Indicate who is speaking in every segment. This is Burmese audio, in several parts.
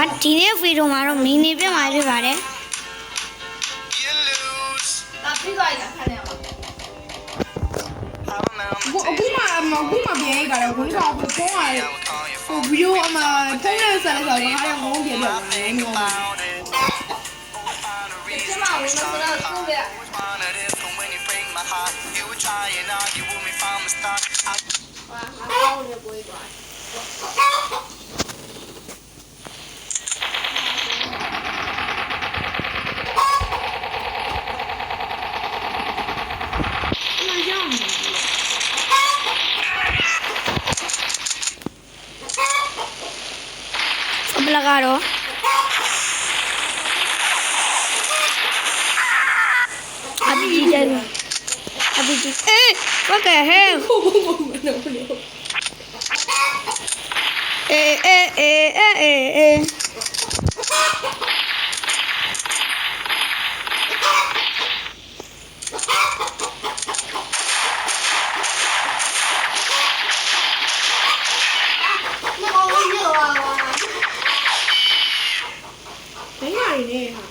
Speaker 1: ဒီနေ့ဗီဒီယိုမှာတော့မီနီပြမှာဖြစ်ပါတယ်
Speaker 2: ဒါပြီးသွားရင်ခါနေရမှာ
Speaker 3: အခုမှပြန်ရိုက်ကြတယ်ခုနကဖုန်းကဗီဒီယိုအမှဖုန်းနဲ့ဆက်လိုက်တော့ငါလည်းငုံပြပြတယ်ငုံပါ
Speaker 2: ဒီမှာဝင်တော့ကိုယ်
Speaker 1: ဘလကတော့အပီကြီးတယ်အပီကြီးwhat the hell
Speaker 3: ဘယ်ညာနေဟာ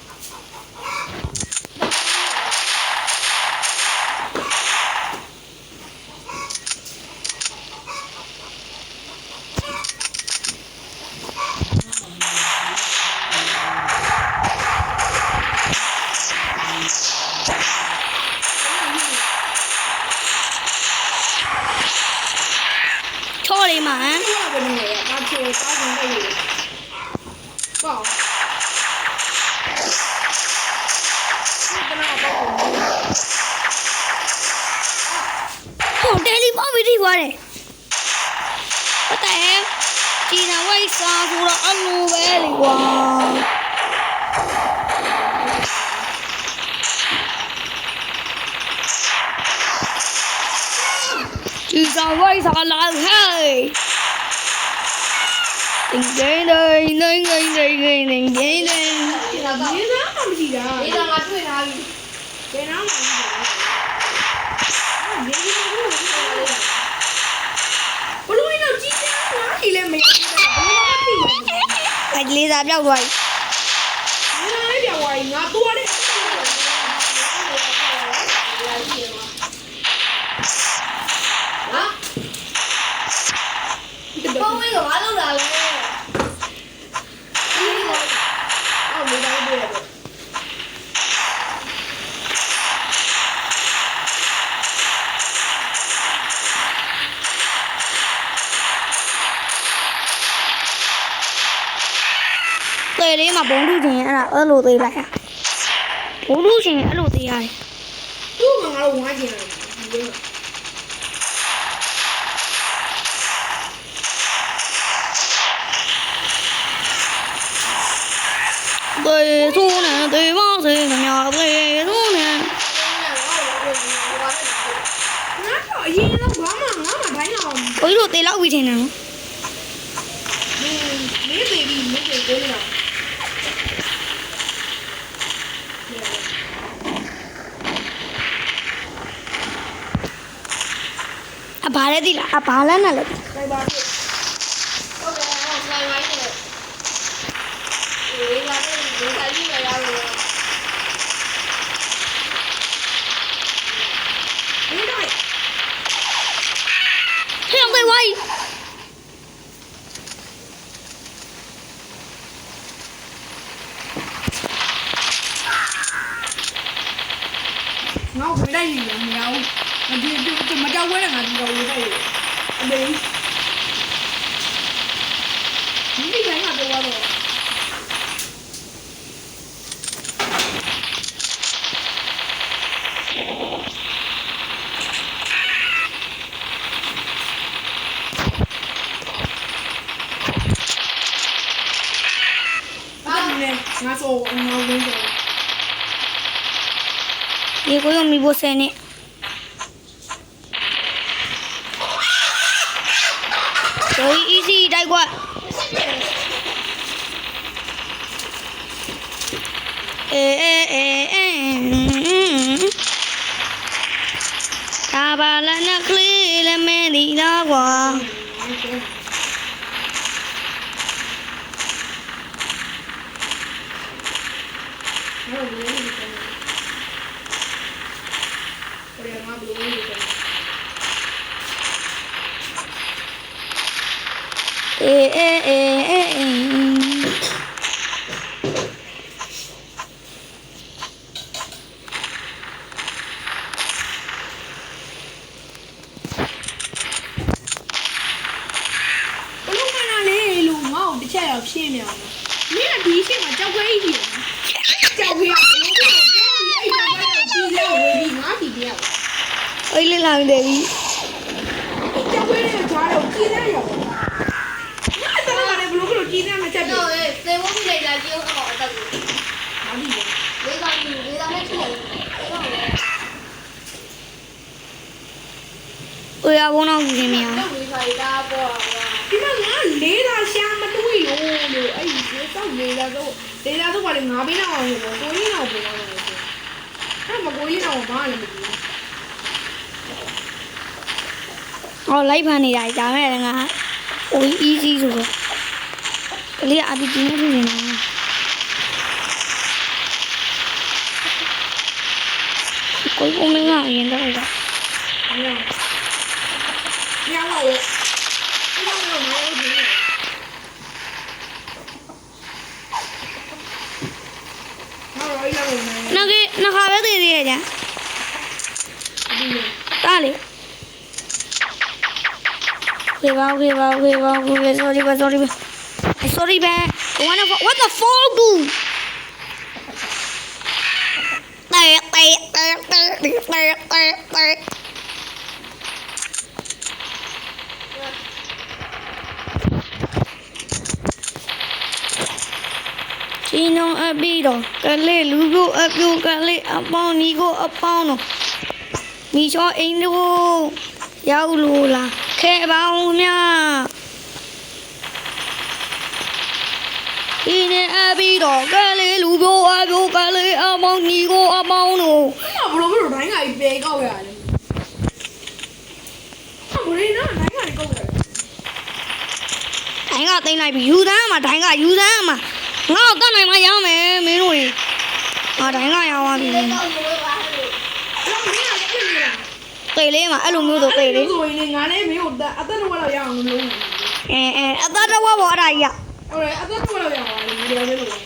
Speaker 1: ချောလေးမှာဟမ်
Speaker 3: ဘယ်နေလဲဘာချေတောင်းနေလဲပေါ့
Speaker 1: ဟိုတယ်လီမော်ဗီဒီယိုရတယ် what the hell ဒီနာဝိုက်စာဆိုတော့အလိုပဲလေကွာဒီစာဝိုက်စာလာဟဲ့ding ding ding ding ding ding ding ding ding
Speaker 3: ဒီနာမရှိတာ
Speaker 2: ဒီတော့ငါတွေ့ထားပြီ
Speaker 3: ဘယ်နာမှမရှိဘူးဘလို့င်းတော့ကြီးတယ်လားဒီလည်းမရဘူးဘလို့မသိဘူး
Speaker 1: အဲ့ဒီလေးစာပြောက်သွားပြီ
Speaker 3: ငါလည်းပြောင်းသွားပြီငါသွားတယ်
Speaker 2: ပုံဝေးကဘာလုပ်တာလဲ
Speaker 3: အော်မေးတိုင်းတွေ့ရတယ်
Speaker 1: တယ်လေးမှာဘုံထုချင်အဲ့ဒါအဲ့လိုသေးလိုက်ရဘုံထုချင်အဲ့လိုသေးရတယ်
Speaker 3: သူ့ကငါတို့ဝိုင်းကျင်တယ်ဒီလို
Speaker 1: 对错呢对吧对什么对错呢
Speaker 3: ငါတော့အရင်ကဘာမှငါမှဘိုင်းတော့
Speaker 1: ဘယ်လိုသေးလောက်ပြီးထင်တယ်နော်
Speaker 3: မင်းဘေဘီမင်းဘေကိုနေတာ
Speaker 1: အဘာလဲသိလားအဘာလဲနဲ့လဲ
Speaker 3: စိုက်ပါဖြစ်
Speaker 2: ဟုတ်တယ်ဟောဆိုင်ဝိုင်းနေဒီကနေ့ဒီဆိုင်ကြီးရရတယ်
Speaker 3: မင်းတော့
Speaker 1: ဟဲ့သေးဝိုင်း
Speaker 3: ငါ့ကိုလိုက်နေတယ်မရဘူးမကြောက်ဝဲနဲ့ငါဒီကောင်ဝဲတယ်အမေဒီဘိုင်းကတော့တော့ငါဆိုငါဝင်တယ်
Speaker 1: ဒီကိုရုံမိဖို့ဆယ်နဲ့ဆို easy တိုက်ကွက်ဒါပါလာနကလေးလည်းမင်းဒီတော့ကွာ
Speaker 3: တော့ဘယ်လိုလုပ်လဲဘယ်မှာဘယ်လိုလုပ်လဲ
Speaker 1: အေ
Speaker 3: းချက်ရောက်ရှင်းနေအောင်မင်းကဒီရှင်းမှာကြောက်ခွဲကြီးကြောက်ခွဲအဲ့ကြောက်ခွဲကြီးရောက်ဝေးပြီးငါဒီတယောက်
Speaker 1: အေးလေးလာတယ်ကြီး
Speaker 3: ကြောက်ခွဲနဲ့ဂျွားတော့ကြီးတဲ့ရောက်ငါတော့လည်းဘလို့ကြီးတဲ့မှာချက်ပြီ
Speaker 2: တော့သေဖို့ပြလိုက်တာကြည့်အောင်အတက်ကို
Speaker 3: ဟာဒီ
Speaker 2: လေးသားနဲ့ထိတယ်
Speaker 1: ဦးရဘုံတော့ကြီးနေရ
Speaker 2: တော့ဝေးဖိုင်တာပေါ့ကွာ
Speaker 3: ဒီမှာငါလေးသာရှာမတွေးလို့အဲ့ဒီစောက်လေးသာတော့ပါလေငါပေးတော့အောင်လို့ကိုကြီးတော့ပြောတော့တယ်အဲ့မကိုကြီးတော့ဘာလည်းမကြည့်
Speaker 1: ဟောလိုက်ဖန်နေတာဒါမဲ့ငါဟို easy ဆိုတော့ကလေးအပီတီနဲ့ဖြစ်နေတာကိုကိုမင်းကအရင်တော့တာ
Speaker 3: ညောင်းတော့အဲ့တော့မဟုတ်ဘူးဟာရိုင်းလာလို့မယ်
Speaker 1: နှခါပဲသေးသေးရကြတားလေခေပါ sorry ba what the fuck dude ချင်းအောင်အပြီးတော့ကလေးလူကိုအပြိုကလေးအပေါင်းညီကိုအပေါင်းတော့မိချောအိမ်တို့ရောက်လို့လားခဲပါဦးမြဒီနေ့အပြီးတော့ကလေးလူကိုအပြိုကလေးအပေါင်းညီကိုအပေါင်းတော့
Speaker 3: ဘလို့တိုင်းကပြေကောက်ရတယ်ဘလို့နော်တိုင်းကကောက်ရတယ်
Speaker 1: တိုင်းကတိမ့်လိုက်ပြီယူသမ်းမှာတိုင်းကယူသမ်းမှာငါ့ကိုတတ်နိုင်မှရမယ်မင်းတို့ငါတိုင်းကရအောင်ပြီ
Speaker 2: လေးတော့လို့ပါလို့
Speaker 3: အဲ့မင်းကလည်းပြင်နေတာ
Speaker 1: တိတ်လေးမှာအဲ့လိုမျိုးဆိုတိတ်လေး
Speaker 3: ဆိုရင်ငါလည်းမင်းကိုအသက်တော့လောက်ရအောင်လုပ်နေ
Speaker 1: အသားတော့ဘောအဲ့ဒါကြီး
Speaker 3: ဟုတ်တယ်အသက်တော့လောက်ရအောင်လေဒီလိုမျိုးလုပ်
Speaker 1: ဟ
Speaker 2: ဟ
Speaker 1: ု
Speaker 2: ို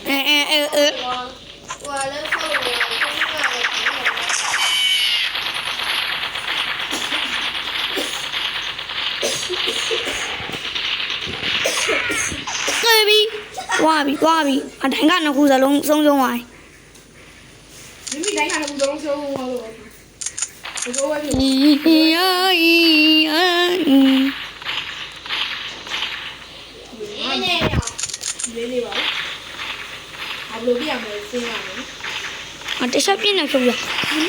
Speaker 2: လည်းဆောက်လို့ရတယ်ကိုကလည်း
Speaker 1: သွားပြီအတိုင်းကနှစ်ခုစလုံးဆုံးသွားပြီ
Speaker 3: မိမိတိုင်းကတော့ဘုံဆုံးသွားလို့ဘယ်လိုလဲ
Speaker 2: နေနေရ
Speaker 3: ရေးနေပါအဘလို့ပြရမယ်စဉ်းရမယ်
Speaker 1: အတခြားပြင်းနေဖြုတ်ရ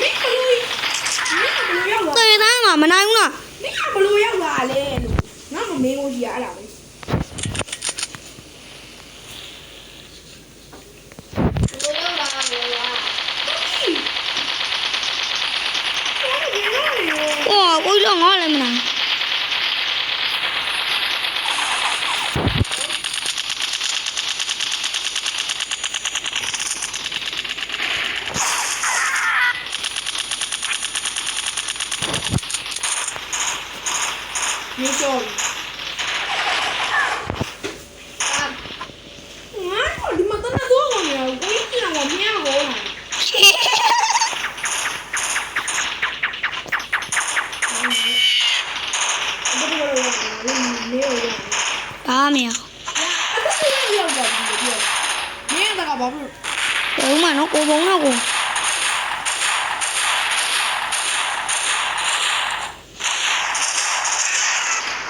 Speaker 3: မင်းဘလို့ရောက်လာ
Speaker 1: သေသားမှာမနိုင်ဘူးလား
Speaker 3: မင်းဘလို့ရောက်လာလဲလို့ငါမမင်းကိုကြီးရအဲ့ဒါပဲ
Speaker 2: လို့ရောက်လာတယ်ကွာ
Speaker 1: ကိုလုံးငါလည်းမနိုင်
Speaker 3: နေတော့ငါဒီမှာတော့တော့ဝင်ရကိုကြီးကလည်းမြင်တော့လားအဲ့ဒါတော့နေရော
Speaker 1: ဘာမရ
Speaker 3: ရောက်ပါဘူးပြောမင်းကဘာလို့
Speaker 1: ဘယ်မှနော်ကိုဘုံတော့ကို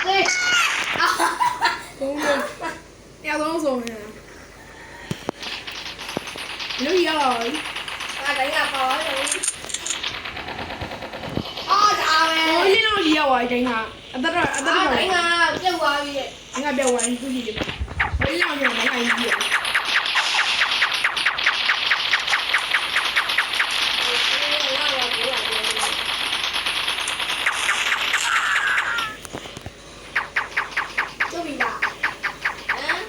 Speaker 2: ဟေး
Speaker 3: ဘုံလို့ရတော့ဆုံးနေလို့ရအောင်
Speaker 2: အဲ့ဒါကပါသွားတယ်အော်ဒါပဲ
Speaker 3: ဘုံလေးတော့ရအောင်အတိုင်းကအသက်တော့
Speaker 2: အဲ့ဒါကပြုတ်သွားပြီ
Speaker 3: ငါပြောင်းဝင်သူကြီးတယ်ဘယ်ရောက်နေလဲအဲ့ဒီကြီး
Speaker 2: ကျုပ်ပြီလားဟမ်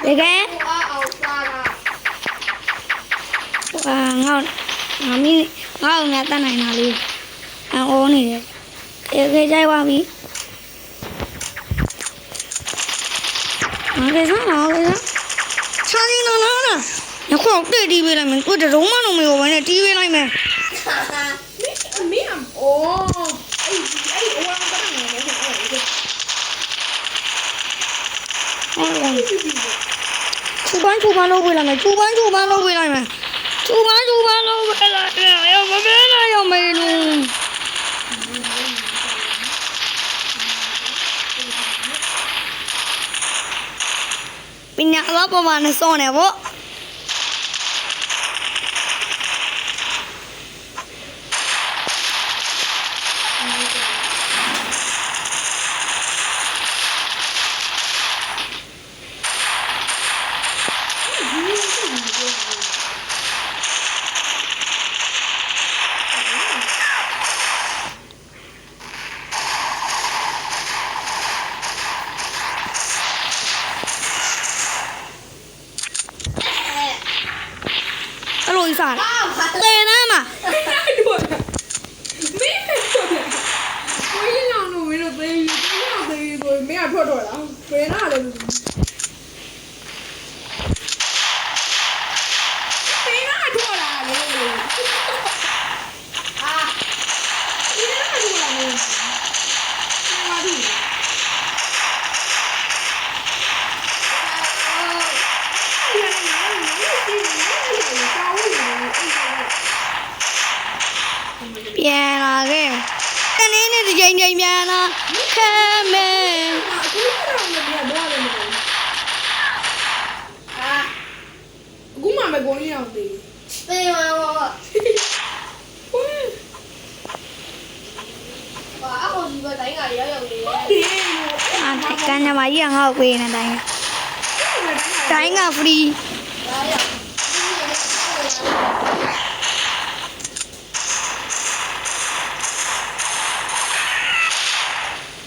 Speaker 1: တကယ်
Speaker 2: အော်အော်စားတာ
Speaker 1: င ငါမင်းငါ့ကိုငါတတ်နိုင်တာလေးအော်နေတယ်ခေကြိုက်ပါပြီငါကေစားတော့ကေစားချာနေနော်ညခေါက်တက်တီးပေးလိုက်မယ်ကိုတရုံးမလုံးမေကိုပဲနဲ့တီးပေးလိုက်မယ်
Speaker 3: မင်းအော်အဲ့ဟိုကတည်းကလည်းဟိုအဲ့
Speaker 1: ချူပန်းလုပ်ပေးလိုက်မယ်ချူပန်းလုပ်ပေးလိုက်မယ်ချူပန်းလုပ်ပေးလိုက်မယ်ရောမမဲလာရောမေလို့ပညာတော့ပမာနဲ့စောနေဗောအဲ့လိုကြီးစားတယ်နားမှာ
Speaker 3: မင်းကိုရင်းအောင်လို့မင်းတို့သေးကိုမင်းကထွက်တော့လားဘယ်နာလဲဘယ်နာထွက်လာလဲအာဘယ်နာထွက်လာလဲမာဒီ
Speaker 1: ပြန်လာခဲ့တနေ့နဲ့တစ်ချိန်ပြန်လာခဲမဲ
Speaker 3: အခုမှမကိုင်းအောင်သေး
Speaker 2: သေမှာပေါ့ဘာအခုဒီဘက်တိုင်းကရောက်နေတယ်
Speaker 1: ကန်ညမကြီးကငါ့ကိုပေးနေတိုင်းတိုင်းက free
Speaker 2: ဒါရောက်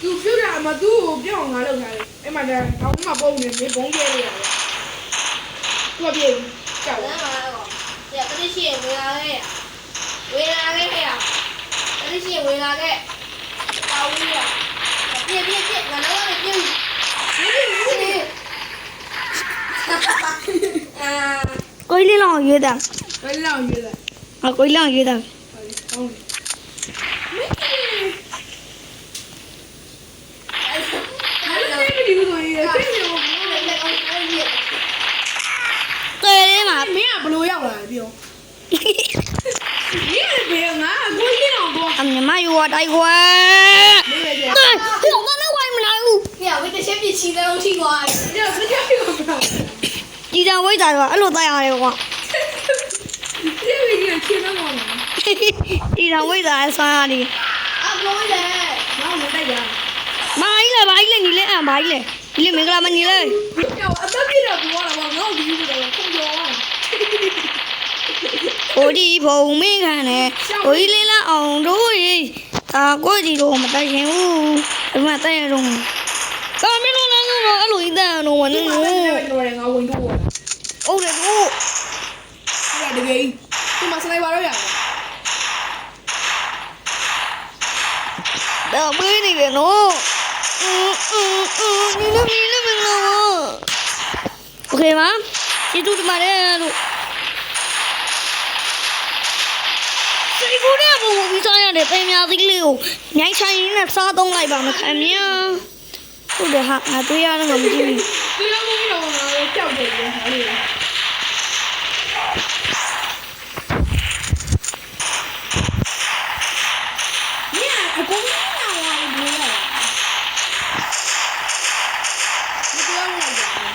Speaker 3: သူပြတာမသူ့ကိုပြောင်းငါလောက်ထားတယ်အဲ့မှာတော့ခေါင်းမှာပုံနေနေဘုံကျဲရတယ်သူကပြေကြောက်
Speaker 2: လမ်းမှာတော့ညတတိရှိရင်ဝင်လာခဲ့ခဲ့တတိရှိရင်ဝင်လာခဲ့တောင်းပြီးတော့ပြငါတော့လည်းပြအာ
Speaker 1: ကိုကြီးလေးလောင်ရွေးတာ
Speaker 3: ဘယ်လောက်ရွေးလဲ
Speaker 1: ကိုကြီးလောင်ရွေးတာ
Speaker 3: ဟုတ်မင်းဒီလိုဆိုရင်သိနေမှာ
Speaker 1: တယ်လေးမှာ
Speaker 3: မင်းကဘလို့ရောက်လာပြောမင်းကဘယ်ငါကိုကြီးအောင်တော့
Speaker 1: အမြမယူဝတိုက်ခွဲ
Speaker 3: မင်းလည်း
Speaker 1: ဟဲ့တော့တော့ဝိုင်းမနိုင်ဘူး
Speaker 2: ပြဝိတချက်ပြချီတဲ့လုံးထိသွားတယ်
Speaker 3: ကြောက်ကြောက်ပြောတာ
Speaker 1: ဒီတန်ဝိတ်တာကအဲ့လိုတိုက်ရတယ်ကွာ
Speaker 3: ဒီလိုကြီးချင်းတော့မှာ
Speaker 1: ဒီတန်ဝိတ်တာဆွမ်းရတယ်
Speaker 2: အဘလို့လေ
Speaker 3: နောက်မတိုက်ရ
Speaker 1: မာကြီးလေဘာကြီးလေညီလေးအဘာကြီးလေညီလေးမင်္ဂလာမညီလေး
Speaker 3: ကြောက်အသက်ပြတော့ပြောတာပေါ့ငါ့ကိုဒီလိုတော့ခုံကြော
Speaker 1: ဟိုဒီဘုံမင်းခံနဲ့ဟိုကြီးလေးလာအောင်တို့ရေဒါကိုကြီးတို့မတိုက်ရင်ဘူးအမှတိုက်ရတော့ကာမင်းတို့လည်းတော့အဲ့လိုကြီးတဲ့တော့ဝင်နေ
Speaker 3: ငါဝင်တော့ဟုတ်တယ်တို့
Speaker 1: ဟုတ်တယ်တို့
Speaker 3: အဲ့ဒါတကယ်ဒီမှာစနိုက်ပါတော့ရတယ်
Speaker 1: တော့ပေးနေတယ်နော်ညီလေးမင်္ဂလာโอเคပါကျေးဇူးတင်ပါတယ်လို့ဒီကိုရဘုံပြီးစားရတယ်ပင်များသီးလေးကိုမြိုင်းဆိုင်ရင်းနဲ့စားသုံးလိုက်ပါမယ်ခင်ဗျာဟုတ်တယ်ဟာငါတွေ့ရတယ်မကြည့်ဘူး
Speaker 3: ဒီလိုမျိုးတော့ငါကြောက်တယ်ဟာလေညအကုန်လုံးလာတယ်ဘယ်လဲဒီလိုမျိုးလာတယ်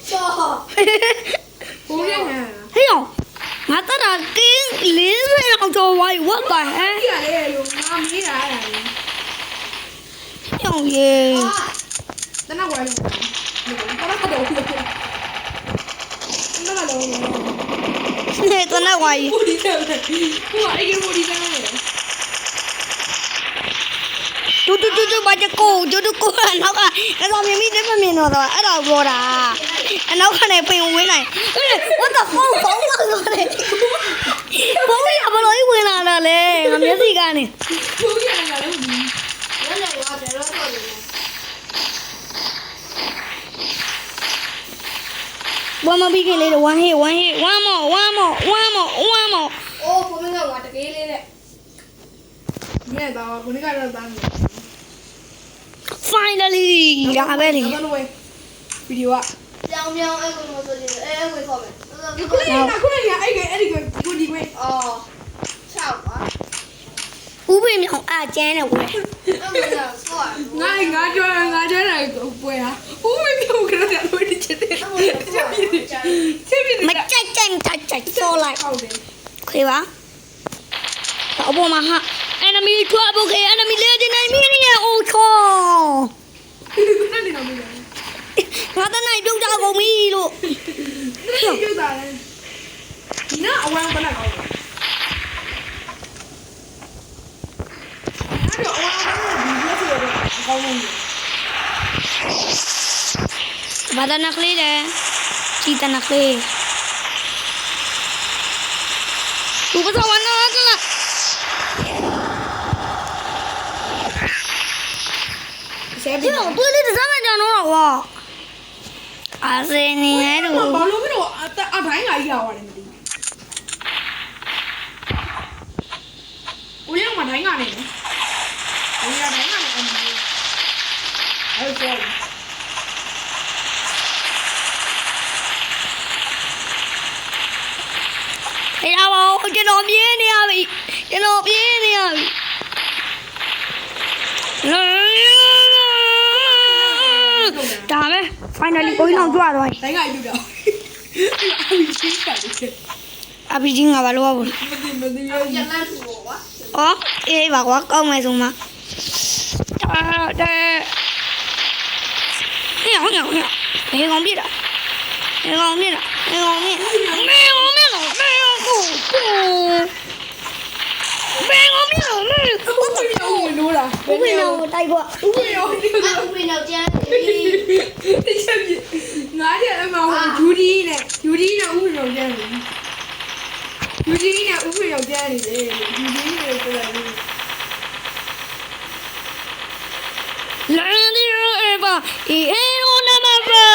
Speaker 2: ချော
Speaker 3: ဘုံရဟန်
Speaker 1: ဟေးအောင်ငါတတာကင်း40လောက်ကျော်ဝိုင်းဝတ်ပါဟဲ့
Speaker 3: ဒီကလည်းလို့ငါမေးတာအဲ့ဒါလေ
Speaker 1: ဟေးအောင်ရေ
Speaker 3: တနက်ဝိုင်းလို့ဘာလို့တော့ဘူးနော်တော့
Speaker 1: နေတနဝိုင်း
Speaker 3: ဘူဒီတယ်ဟိုအဲ့ဒီဘူဒီတယ်
Speaker 1: တူဘာကြကိုကိုနောက်ကအဲ့တော့မြင်မိတက်မမြင်တော့အဲ့တော့ပြောတာအနောက်ခနဲ့ပင်ဝင်နိုင် what the fuck ဘောင်းလာတော့လေဘောင်းရဘလို့ဝင်လာတာလေငါမျက်စိကနေ
Speaker 3: ဘူးရတာလည်းဘူး
Speaker 2: လည်းလည်းရောတယ်တော့တော့တယ်
Speaker 1: ဘာမပြီးခင်လေး1 hit one more
Speaker 2: အိုးဘုံကဝါတကယ်လေးတဲ့
Speaker 3: မြဲတော့ခုနကတော့တန်းတယ်
Speaker 1: finally ဒါပဲလေ
Speaker 3: ဘာလို့ဝဲဗီဒီယိုက
Speaker 2: ပြောင်းပြောင်းအဲ့ကိုမဆိုရင်အဲ့ကိုခေါ်မယ်
Speaker 3: ခုနကအဲ့ဒီကိုဒီကွေး
Speaker 2: အော်6ပါ
Speaker 1: ဥပိမြောင်အကျန်းတယ်ဝဲ
Speaker 2: အဲ့ကိုဆော့
Speaker 3: ငါကြောတယ်ပွဲဟာဦးမမျိုးကတော့လို့ဒီချက်တယ်ချက်ပြီး
Speaker 1: မကြိုက်ဆောလိုက်
Speaker 3: ဟုတ်တယ်
Speaker 1: ခေပါအပေါ်မှာဟာ enemy trouble ခေ enemy လေဒီနိုင်မီနီအိုချော
Speaker 3: ခုနကတော့မင်း
Speaker 1: ငါတနိုင်ပြုတ်ကြကုန်ပြီလို့
Speaker 3: ပြုတ်တာလဲနာအဝမ်းကလည်းကောင်းတယ်အဲ့တော့အဝမ်းကလည်းဒီလိုဆိုတော့အကောင်းဆုံး
Speaker 1: ဘာတနကလေးလဲချီတနကလေးသူကစဝနာကလာဒီတော့တွေးလေးတစ်စမ်းမှကြတော့ဝါအာစင်းနေရတော့
Speaker 3: ဘာလို့မလို့အတိုင်းကကြီးရောက်ရတယ်မသိဘူး။ဦးရမတိုင်းကနေနော်။ဦးရတိုင်းကနေအမေ။အဲ့ဆို
Speaker 1: အေးပါကျွန်တော်ပြေးနေရပြီဒါပဲ finally ကိုင်းအောင်ကြွသွားပြီ
Speaker 3: တိုင်းကယူတော့။အမေချင်းပါတယ်။
Speaker 1: အပီချင်းကဘာလို့ဘူး
Speaker 3: မသိရ
Speaker 2: ပြန်လန်းထူပေါ့ကွာ
Speaker 1: အော်အေးပါကွာကောင်းမယ်ဆိုမှတဲ့ဟဲ့ဘယ်ကောင်ပြတာကိုကို
Speaker 3: ဦးမမျိုးလို့လား
Speaker 1: ဥပ္ပေနောတိုက်ကွာ
Speaker 3: ဦးမမျိုးလို့
Speaker 2: အခုပြင်တော့ကျန်းနေပြီ
Speaker 3: တိချက်ပြငါတဲ့အမေကဂျူဒီနဲ့ဦးမမျိုးကျန်းနေဂျူဒီနဲ့ဦးမမျိုးကျန်းနေတယ်ဂျူဒီနဲ့ဆိုတယ်
Speaker 1: လန်ဒီရောအေဗာအေးရိုနမပဲ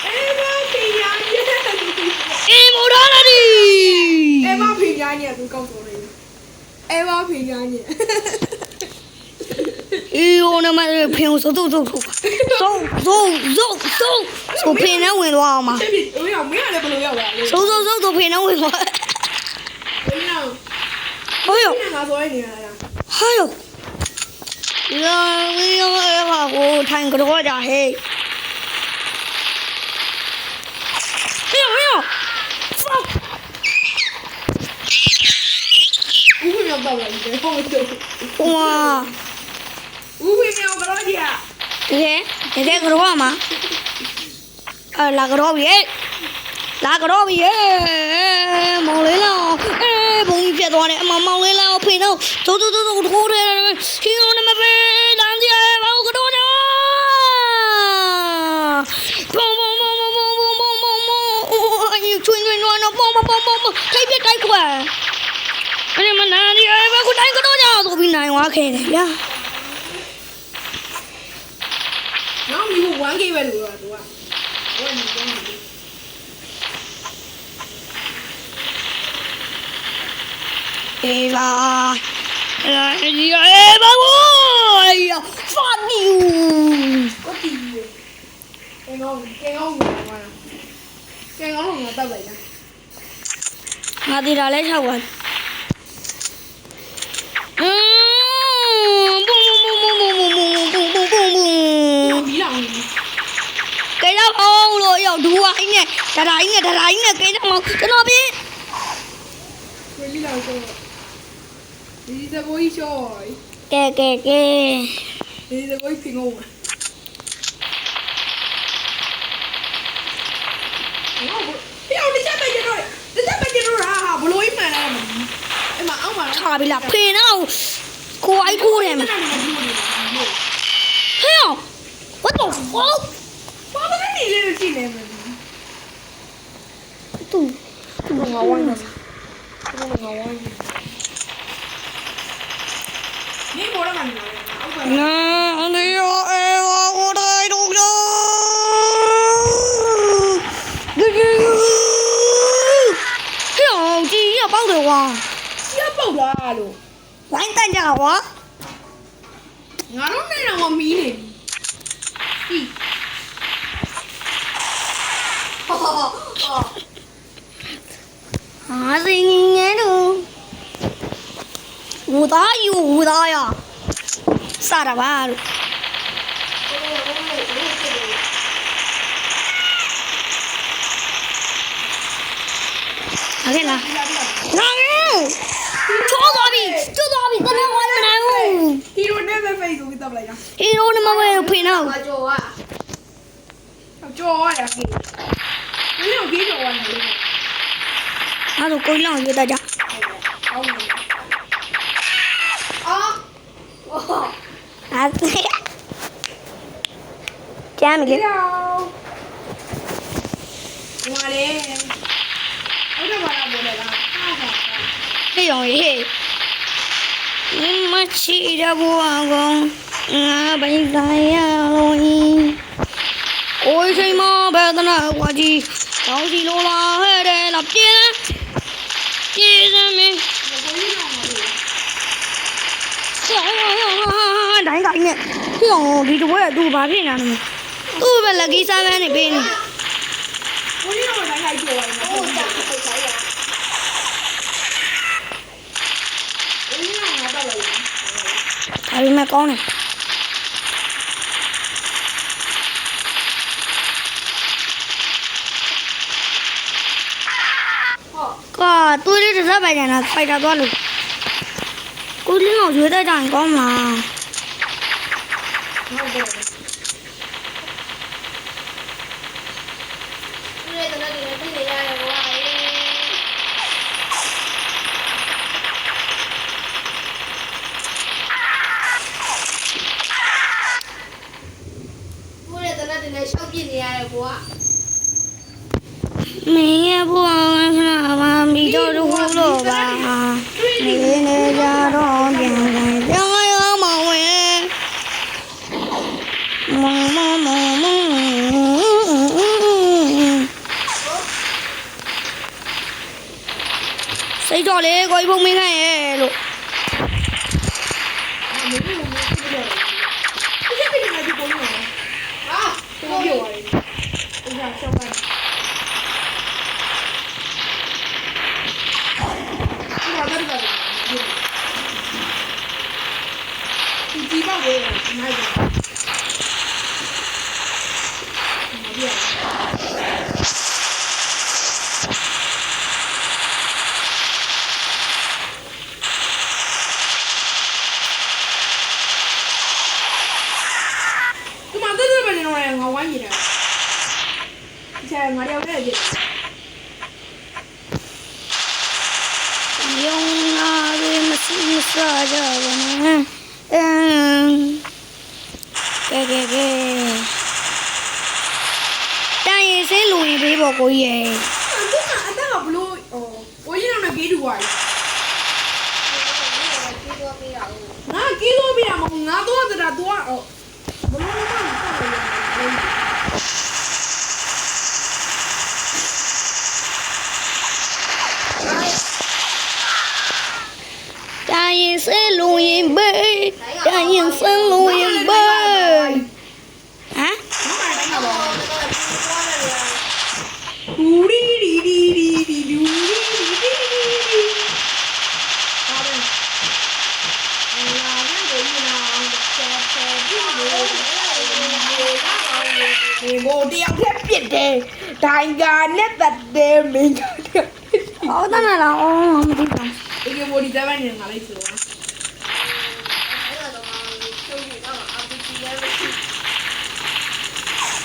Speaker 3: အေးဘာဖြစ်ရရဲ့
Speaker 1: အေးမိုရာလာဒီ
Speaker 3: အေးဘာဖြစ်ရရဲ့သူကောက်တော်လေးအေးဘာဖြစ်ရရဲ့
Speaker 1: အေးရိုနမဖင်ဆိုဆိုဖင်နဲ့ဝင်သွားအောင်မ
Speaker 3: 这边我要没有的不能要了。
Speaker 1: ဆိုဖင်နဲ့ဝင်သွား
Speaker 3: 我要，
Speaker 1: ဟောယော
Speaker 3: 你拿多少年了呀？
Speaker 1: ဟာယောလာဝီယောအေဗာကိုထိုင်ကြောကြဟဲ့ဟေး fuck
Speaker 3: 五分秒到了，你别后面走。
Speaker 1: ဝါ
Speaker 3: 五分秒不到家。
Speaker 1: တကယ်ကြောမှာလာကြောပြီမောင်လေးလောဘုံပြတ်သွားတယ်အမမောင်လေးလောဖိနေထိုးထိုးတယ်ဟီရိုနမပဲတန်းကြဘာကိုတော့ကြဘုံအယူချွင်းနော်ဘုံခိုက်ပြတိုက်ခွာအဲ့မနာဒီဘာကိုတိုင်းကတော့ကြဆိုပြီးနိုင်သွားခဲ့တယ်ဗျာ
Speaker 3: 然后你我玩给外头了，对吧？我你讲你。
Speaker 1: အေးပါအေးပါဝိုး fuck you
Speaker 3: 我第一。健康玩了，健康龙我到位了。
Speaker 1: ငါတည်တာလဲ6ပါဘုံ
Speaker 3: 米朗。
Speaker 1: ကဲတော့အောင်လို့ရောက်ဒူဝိုင်းနဲ့ဒရိုင်းနဲ့ကဲတော့မောင်ကျွန်တော်ပြေး
Speaker 3: 米朗说。你在我一笑。
Speaker 1: ကဲ
Speaker 3: 你在我一平我。然后我，哎呀，你下面接着啊，不罗伊买来了嘛？哎妈，俺买了。
Speaker 1: ထားပြီလားဖေနော်ကိုအိုက်ထိုးတယ်မဟဲ့ what the fuck
Speaker 3: ဘာမလဲနေလေလို့ရှိနေမှာ
Speaker 1: သူငါဝိုင်းနေ
Speaker 3: 你过来嘛？
Speaker 1: နာနေရောအေဝါကိုတိုင်းတို့ရောဟဲ့ကြီးရပေါက်တယ်ကွာ
Speaker 3: 要爆炸了！
Speaker 1: ဝိုင်းတန်ကြကွာ
Speaker 3: 俺都那让我迷呢。咦，
Speaker 1: ဟာစင်းငယ်တို့ဝသားယူဝသားရစတာပါလို့โอเคလားနာငယ်ချိုးသွားပြီတနင်္ဂနွေမနိုင်ဘူး
Speaker 3: 你说那在飞速给怎么来着？
Speaker 1: ဟီရိုနမဝဲဖိနော်
Speaker 2: 我做啊，
Speaker 3: 叫我呀给，我要给叫我呢。
Speaker 1: အဲ့ဒါကိုလောင်းရွေးတတ်ကြ
Speaker 3: 好呢。
Speaker 2: 啊，哦，
Speaker 1: အဲ့ကျမ်းမ
Speaker 3: 你
Speaker 1: လေး
Speaker 3: 好。我嘞，我这把它过来了，看看。
Speaker 1: ဟေးရောဟေးမချီရဘူအောင်ငါဘိုင်းဆိုင်ရလို့အိုးချိန်မဘယ်တနာဝါကြီးကောင်းစီလိုလာဟဲ့တယ်လားပြင်းစမ်းမင်း တိုင်းတိုင်းနဲ့ဟိုဒီတော့ရသူဘာဖြစ်နေလဲသူ့ပဲလက်ကြီးစားမန်းနေပေးနေ
Speaker 3: 我这我才开叫我呢。
Speaker 2: 我打不开呀，
Speaker 3: 我这让我到了。
Speaker 1: ဒါပေမဲ့ကောင်းတယ် ကွာသူလေးတစ်စက်ပဲကျန်တာဖိုက်တာသွားလို့ကိုလင်းအောင်ရွေးတတ်ကြရင်ကောင်းမလား
Speaker 2: 因为等到你们自己家人过来。我这等到你们小弟你家人过。
Speaker 1: မင်းရဲ့ဘဝကခဏမှမိတော့လို့လို့ပါနေနေကြတော့ပြန်ပြန်ကြောင်းရောင်းမဝင်မစိတ်တော်လေကိုကြီးဖုံးမင်းခိုင်းရဲ့လို့
Speaker 3: 这些被你们就不用了，
Speaker 2: 啊，
Speaker 3: 都给我了。等一下，小白。你把这个，你鸡巴给我，拿一个。拿掉。干嘛在这边弄嘞？我玩你的。以前我聊这些。
Speaker 1: ယုံနာတွေမစီမစားကြပါနဲ့ကဲတိုင်းရင်စင်းလူရင်ပေးဖို့ကိုကြီးရဲ့
Speaker 3: အတက်ကဘလို့ဟိုကိုကြီးကဂေးတူပါလေ ငါကီလိုပြရမငါတော့တာတော့ဟိုဘလို့မှမဆောက်ရဘူး
Speaker 1: တိုင်းရင်စင်းလူရင်ပေးတိုင်းရင်စင်းလူရင်ပေးဟမ်
Speaker 3: ဒူရီဒီဒီဒီဒီဒူရီဒီဒီဒီဟာပဲလာတဲ့ကိုကြီးနာဆက်ဆက်ပြီးလို့ဒီကိုတယောက်ထက်ပြစ်တယ်ဒိုင်ကာနဲ့တက်တယ်မင်းကတယောက်
Speaker 1: အော်တနာလားအော်မသိဘူး
Speaker 3: ဒီကဘောဒီ7နေငါလိုက်ဆိုတော့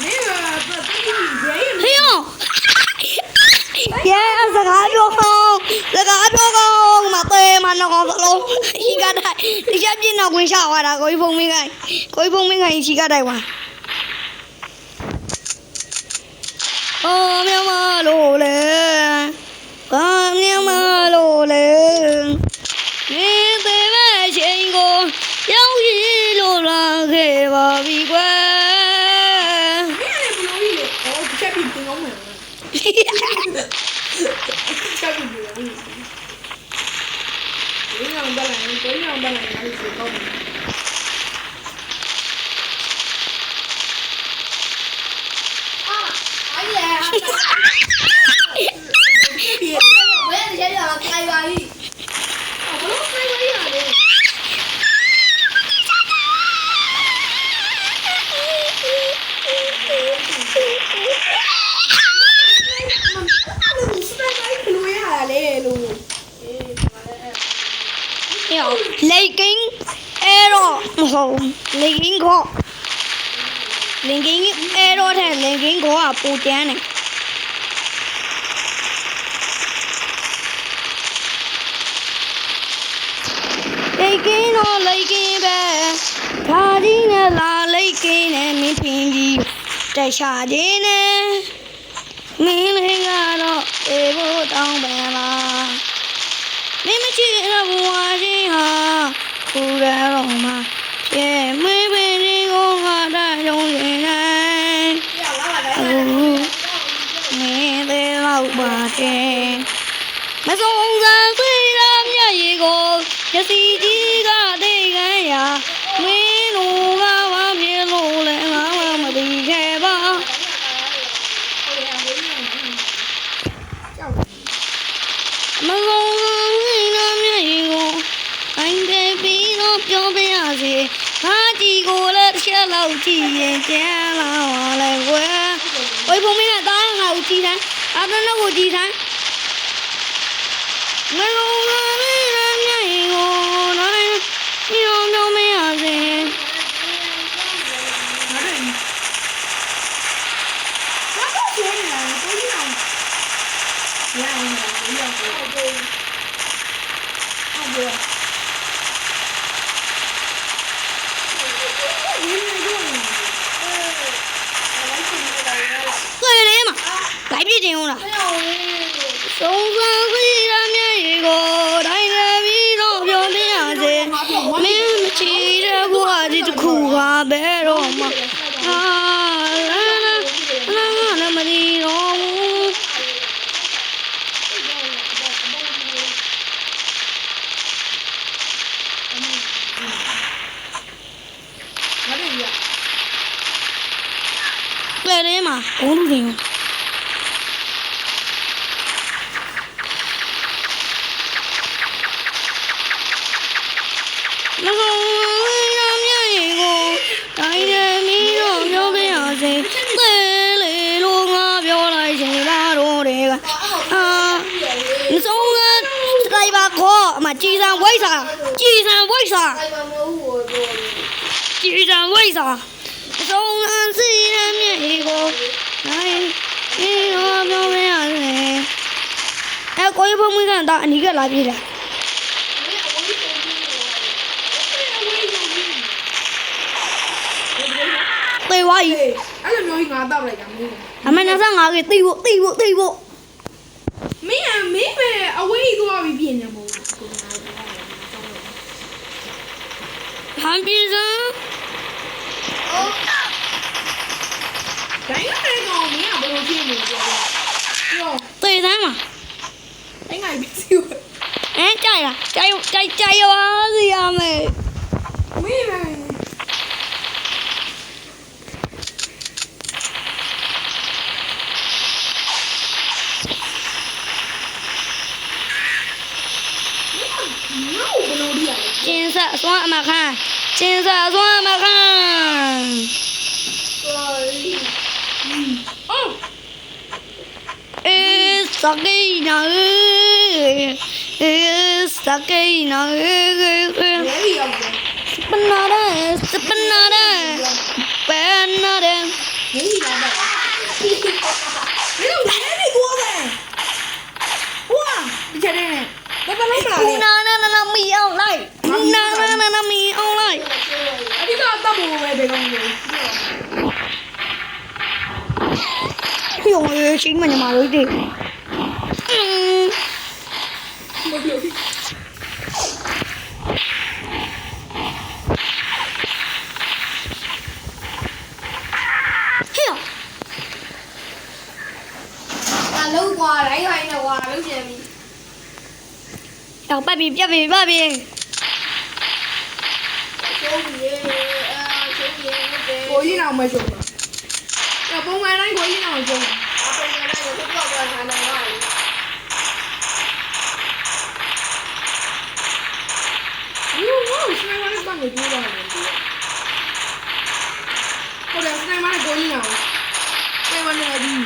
Speaker 3: မင်းကတက်ပြီးရေး
Speaker 1: ဟေးယောရဲစကားပြောကောင်းမသေးမနော်စလုံး ရှိကတိုင်းတရားပြင်းတော့ဝင်ချသွားတာကိုကြီးဖုံးမင်းခိုင်းရှိကတိုင်းပါအော်မြန်မာလို့လေဘာမြန်မာလို့လေနေသေးမဲ့ချိန်ကိုရောက်ရည်လို့လာခဲ့ပါပြီကွယ်
Speaker 3: မင်းလည်းဘလို့ကြီးလေအော်ချက်ပြီးပြင်အောင်မယ်ချက်ပြီးပြင်အောင်ဒီအောင်ဘာလဲကိုင်းအောင်ဘာလဲလည်းဆိုတော့
Speaker 2: 哎呀！我也先让他开吧，我都开过一样的。
Speaker 3: လူစတိုင်းတိုင်းလူရလေလူ
Speaker 1: ယောလေကင်းအဲ့တော့မဟုတ်လေကင်းခေါ်လင်ကင်းအဲ့တော့တဲ့လင်ကင်းခေါ်ကပူတန်းတယ်လေကင်းတော့လေကင်းပဲဒါကြီးနဲ့လာလေကင်းနဲ့မင်းဖင်ကြီးတက်ရှာခြင်းနဲ့မင်းလေးကတော့အေးဖို့တောင်းပန်လားမင်းမရှိတော့ဘဝချင်းဟာခူရတော့မှပြေမွေးပင်လေးကိုငါတာရုံးနေနိုင်မင်းသေးတော့ပါတယ်မဆုံးစမ်းဆွေးရမြတ်ရီကိုမျက်စီကြီးကသိခံရမင်းတို့ကဘာဖြစ်လို့လဲငါမှမသိခဲ့ပါမလုံးလုံးနာမည်ကိုအင်္ဂလိပ်ပြီးတော့ပြောပြရစီဟာဒီကိုလည်းတစ်ချက်လောက်ကြည့်ရင်ကျန်လာလဲကွယ်ဝိဖုံမင်းနဲ့တားငါ့ကိုကြည့်တိုင်းအတန်းတော့ကိုကြည့်တိုင်းမလုံးလုံးနာမည်ကိုတော့ဒီလိုပြောမရစီ 对了嘛，来别进屋了。松山水上面一个大人比照表面子，没骑着过的就苦啊白肉嘛，啊，那么的肉。对了嘛，公路的。那个上面一个大人比照表面子，对了路啊表来是大路的个啊，你送个来把锅嘛，机上为啥？机上为啥？机上为啥？松山水上面一个，哎，你我表面子，哎，过一会没看到，你个哪边的？对我一，
Speaker 3: အဲ့လိုမျိုးကြီးငါတောက်လိုက်တာမင်း
Speaker 1: 俺们那上哪个对不？
Speaker 3: မင်းကမင်းပဲအဝေးသွားပြီးပြင်နေမို့
Speaker 1: 韩比生，
Speaker 3: တိုင်းတဲ့ကောင်မင်းကဘယ်လိုပြင်နေကြလဲပြော
Speaker 1: 对咱嘛，
Speaker 3: တိုင်းငါပြီးစီဝ
Speaker 1: 哎，加油啊，这样没？
Speaker 3: မင်းပဲ
Speaker 1: 金色双马看，金色双马看。
Speaker 3: 哦
Speaker 1: 啥给呢？啥给呢？
Speaker 3: ရဲပြီးရောက်တယ်
Speaker 1: banana, banana, banana.
Speaker 3: မင်းကြီးလာတော့မင်းတို့ရဲပြီးသွားတယ်ဝါဒီချက်နဲ့ဘာလုံးမလား
Speaker 1: Banana, me out like.
Speaker 3: ဘယ်ကောင်လဲ
Speaker 1: 用于新闻的马路的。
Speaker 3: မပြောဘူး
Speaker 1: 嘿呀，
Speaker 2: 啊，老瓜来一块呢，瓜老些咪。
Speaker 1: 要拜比，别比，别比。
Speaker 2: 小米，小米那个。
Speaker 3: ကိုကြီးအောင်မရှုံးဘူး။ပုံမှန်တိုင်းကိုကြီးအောင်ရှုံးတယ်
Speaker 2: 啊，本来那个都不知道谈的话。
Speaker 3: ။ဟိုစနိုက်ပါနဲ့ပတ်ကိုကြိုးတော့တယ်။ဟုတ်တယ်စနိုက်ပါနဲ့ကိုကြီးအောင်။စနိုက်ပါနဲ့ကြီး။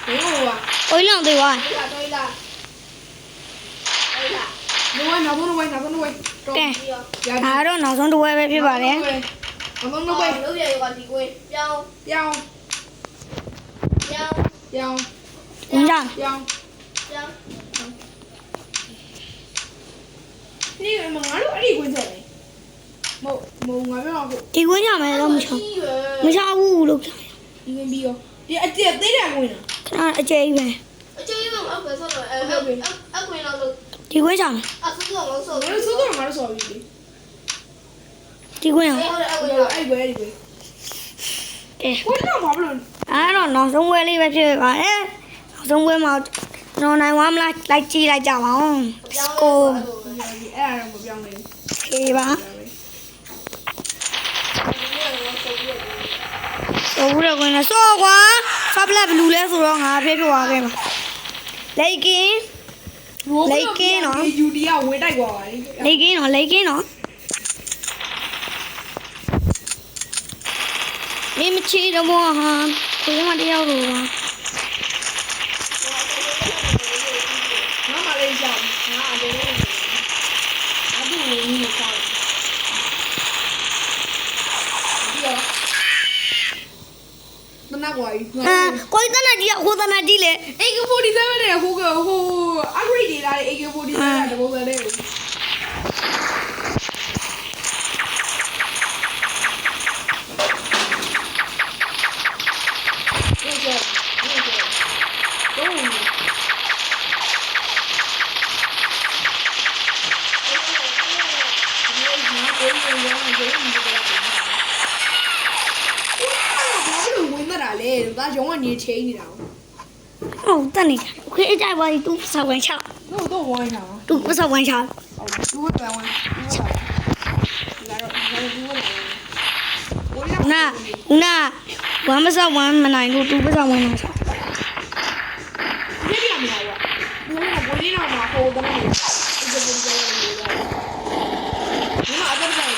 Speaker 3: ဘယ်လိုอ่ะ
Speaker 1: 我两对哇，
Speaker 2: 对了对了。对了。
Speaker 3: ။ဒီဝိုင်းနောက်ဆုံးဝိုင်းနောက်ဆုံးဝိုင်း။
Speaker 1: 对，
Speaker 3: ရ
Speaker 1: 俺都脑中都歪歪皮吧嘞。
Speaker 3: နောက်ဆုံးဝိုင်း
Speaker 2: 老些有个地龟，标
Speaker 3: ပြောင်း
Speaker 2: 标
Speaker 3: ပြောင်း
Speaker 1: 工厂，
Speaker 3: ပြောင်း
Speaker 2: 标。
Speaker 3: ဒီမငါတို့အဲ့ဒီကွင်းချက်လေ။မဟုတ်ငါပြောတော့
Speaker 1: 这工厂没那么长，没啥雾了。
Speaker 3: ဒီဝင်ပြီးရောဒီအကျက်သေးတယ်ဝင်လား
Speaker 1: 看这一边，
Speaker 2: 就因为我回说了，回了都，
Speaker 1: 这工厂，
Speaker 2: 啊，是这种手。
Speaker 3: ငါတို့စိုးတော့ငါတို့ဆော်ပြီးလေ
Speaker 1: 这工厂，
Speaker 2: 哎，后来回
Speaker 3: အဲ့
Speaker 2: 了。
Speaker 3: ကွယ်အဲ့ကွယ်
Speaker 1: 对，
Speaker 3: ကိုကြီးတော့ဘာလို့
Speaker 1: 俺都脑中歪里边皮吧嘞，脑中歪嘛，脑内我们来鸡来家嘛，go
Speaker 3: အဲ့ဒါတော့မပြောင်းဘူး
Speaker 1: 可以吧？我屋里关了，说话，发不来不录来说让俺别说话给嘛。来给，
Speaker 3: ယူဒီကဝင်တိုက်သွားပါလေ
Speaker 1: 来给喏，来给喏。你们吃的不哈？回嘛的要路啊？
Speaker 3: ငါမလေးကြောက်ငါအတယ်လေအခုဝင်နေစားဒီရောမနာကွာကြီး
Speaker 1: 啊，我在那地，我在那地嘞。
Speaker 3: AK47 နဲ့ဟိုupgrade တွေလာတဲ့ AK47 တဘောပဲလေ ဒါရုံးကနေချိန်နေတာ
Speaker 1: 哦，等你，我可以再把你都烧完茶，
Speaker 3: တော့တော့ဝိုင်းတာ
Speaker 1: 都不烧完茶。
Speaker 3: တူဝဲဝိုင်းလာတော့တူဝဲလာ
Speaker 1: 那，玩不烧玩没来路，都不烧玩茶。
Speaker 3: ပြပြမလာဘူးဘယ်လိုလဲဘယ်လိုမှဟိုတော့ဒီလိုဒီမှာအတော့တယ်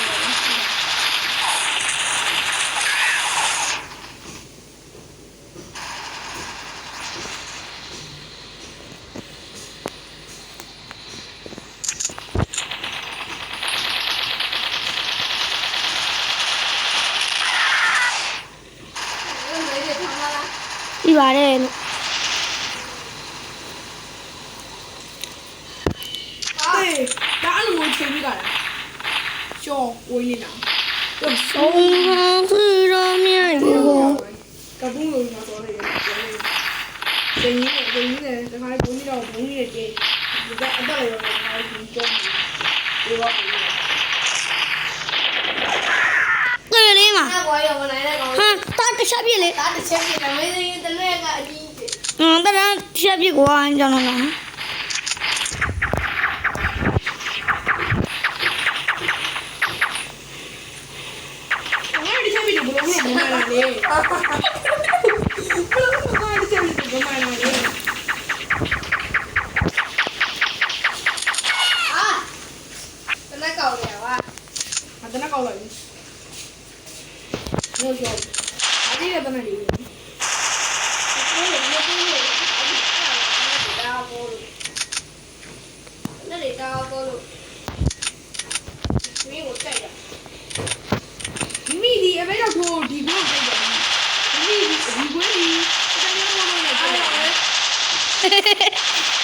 Speaker 1: 一把的，
Speaker 3: အေးဒါအဲ့လိုချိန်ပြီးကြတာရှော့ဝေးနေတာ
Speaker 1: 松花是着面以后，
Speaker 3: ကပူးလို့မှာတော့လေချိန်ကြီးနဲ့တခါဘုံကြီးတော့ဘုံကြီးနဲ့တေးဒီကအတော့ရောဒီကျောင်းဒီတော့
Speaker 1: 对了嘛，
Speaker 2: 那我有个奶奶搞。
Speaker 1: 哈，打个下皮嘞，
Speaker 2: 打的前面的没人的那个一的。
Speaker 1: 但是下皮过啊，你讲那个。
Speaker 3: ငါဒီချက်ပြီးဘလို့ဘလို့မမလာလေဘလို့ငါဒီချက်ပြီးဘမလာလေ
Speaker 2: 啊！跟那搞的哇！
Speaker 3: အတနကောက်လိုက်ဘူးလို့ပြောအဒီရတနလေး
Speaker 2: 那里大锅炉，因为我在的。
Speaker 3: မိဒီအမေတော့ထိုးဒီကိုပြတယ်မိဒီဒီကိုဒီအတိုင်းရောလို့ရတယ်